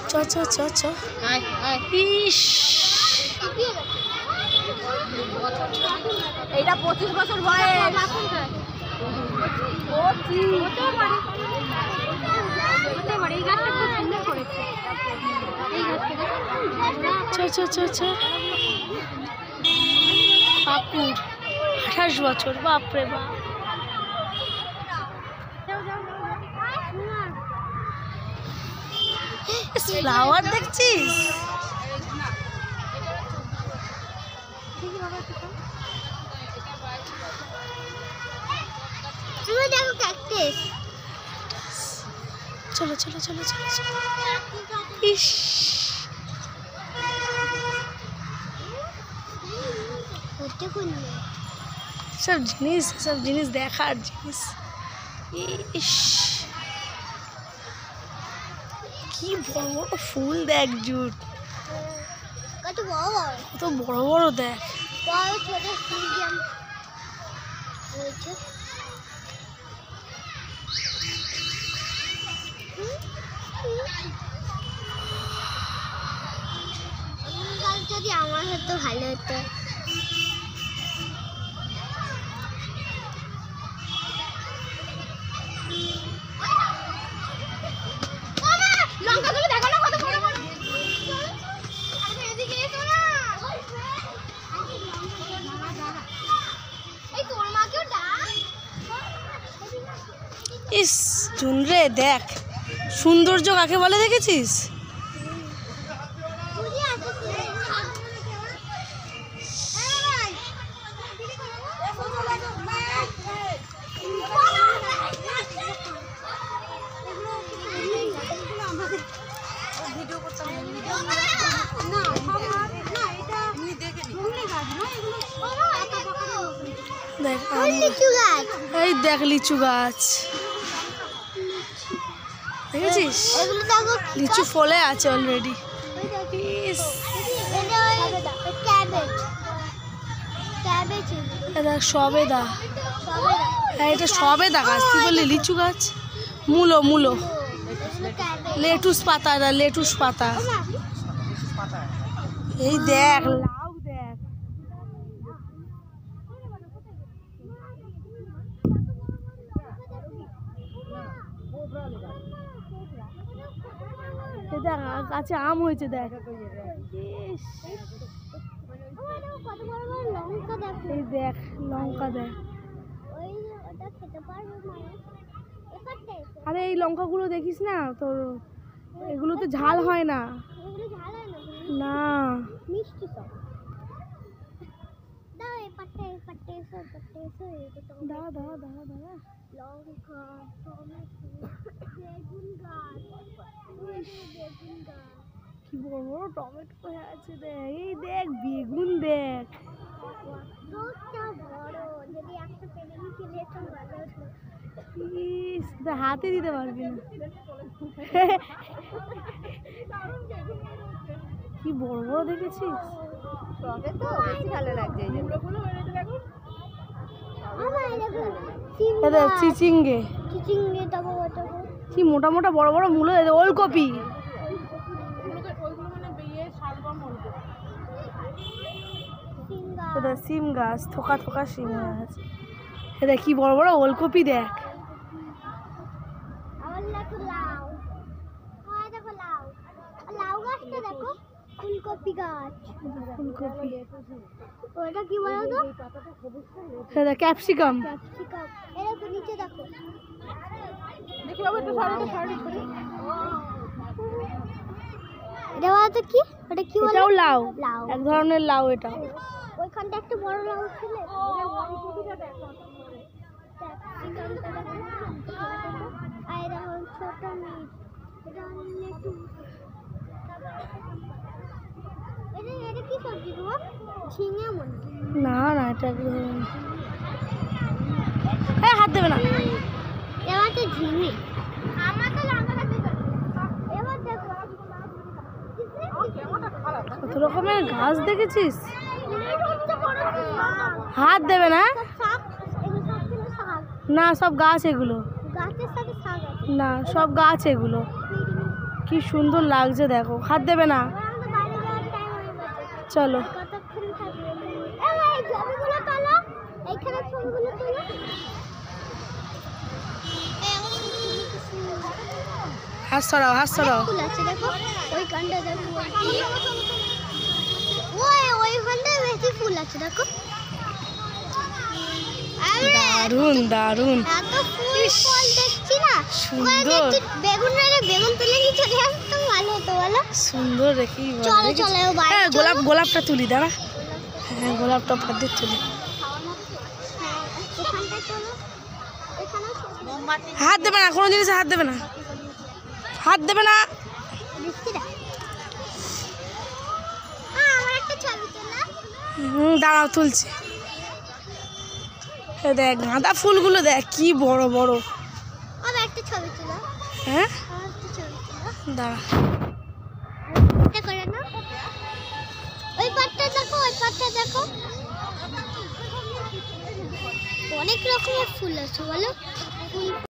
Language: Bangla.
চ চ চ চ ইস এইটা 25 বছর বয়স। চ চ চ চ পাকুড় 28 বছর, বাপরে বাপ। ফ্লাওয়ার দেখছিস? দেখো ক্যাকটাস। চলো চলো চলো চলো চলো। ইস সব জিনিস দেখার জিনিস। ইস কি বড় বড় ফুল দেখ, জুট কত বড় বড়, কত বড় বড় দেখ। বড় ছোট ফুল রয়েছে। যদি আমার হতো ভালো হতো। লঙ্কাগুলো দেখো না কত বড় বড়। এদিকে এসো না। এই তোর মাকেও ডাক। ইস ঝুনরে দেখ, সৌন্দর্য কাকে বলে দেখেছিস? দেখ এই দেখ লিচু গাছ দেখেছিস? লিচু ফলে আছে অলরেডি। দেখ সবেদা, এটা সবেদা গাছ। তুই বললি লিচু গাছ? মূলো মূলো, লেটুস পাতা, এটা লেটুস পাতা। এই দেখ লাউ, দেখ গাছে আম হয়েছে দেখ। এই দেখ লঙ্কা দেখ। আরে এই লঙ্কাগুলো দেখিস না তোর, এগুলো তো ঝাল হয় না। না মিষ্টি তো। দাঁড়া দাঁড়া দাঁড়া দাঁড়া। লঙ্কা, টমেটো, বেগুন গাছ, বেগুন গাছ। কি বড় বড় টমেটো হয়ে আছে দেখ। এই দেখ বেগুন দেখ, কতটা বড়। যদি একটা পেরে নিচে যেত ভালো হতো। ইস হাতে দিতে পারবি না। কি বড় বড় দেখেছিস? টমেটো বেশি ভালো লাগছে। এই যেগুলো বেরিয়েছে দেখো। এটা চিচিঙ্গে, চিচিঙ্গে তবে ওটা কি মোটা মোটা বড় বড় মূলো। ওলকপি, এটা সিম গাছ, থোকা থোকা সিম গাছ। এটা কি বড় বড় ওলকপি দেখ। আমার দেখো লাউ। হ্যাঁ দেখো লাউ। লাউ গাছটা দেখো, ফুলকপি গাছ। ফুলকপি, ওটা কি বলো তো? এটা ক্যাপসিকাম। ক্যাপসিকাম। এটা তো নিচে দেখো। দেখি বাবা একটু সরো সরো। এটা বলো তো কি? ওটা কি বলো? এটাও লাউ, লাউ। এক ধরনের লাউ এটা। ওইখানটা একটা বড় লাউ ছিল। আর দেখো ছোট মিট। এটা একটু এটা কি সবজি গো? ঝিঙে মনে। না না এটা এক ধরনের। এই হাত দেবে না। এবার তো ঝিঙে। আমার তো লঙ্কা কাটতে হবে। এবার দেখো কত রকমের ঘাস দেখেছিস? হাত দেবে না। শাক, এগুলো সব ছিল শাক। না সব গাছ এগুলো। গাছের সাথে শাক আছে। না, সব গাছ এগুলো। কি সুন্দর লাগছে দেখো। হাত দেবে না, চলো। হাত সরাও, হাত সরাও। দারুন দারুন, সুন্দর। সুন্দর রেখে হ্যাঁ, গোলাপটা তুলি, দাঁড়া। হ্যাঁ, গোলাপটা ফাঁদে তুলি। হাত দেবে না, কোনো জিনিসে হাত দেবে না, হাত দেবে না। দাঁড়াও, তুলছি। দেখ গাঁদা ফুলগুলো দেখ কি বড় বড়। হ্যাঁ, দাঁড়া। ওই পাটটা দেখো, ওই পাটটা দেখো, অনেক রকমের ফুল আছে বলো।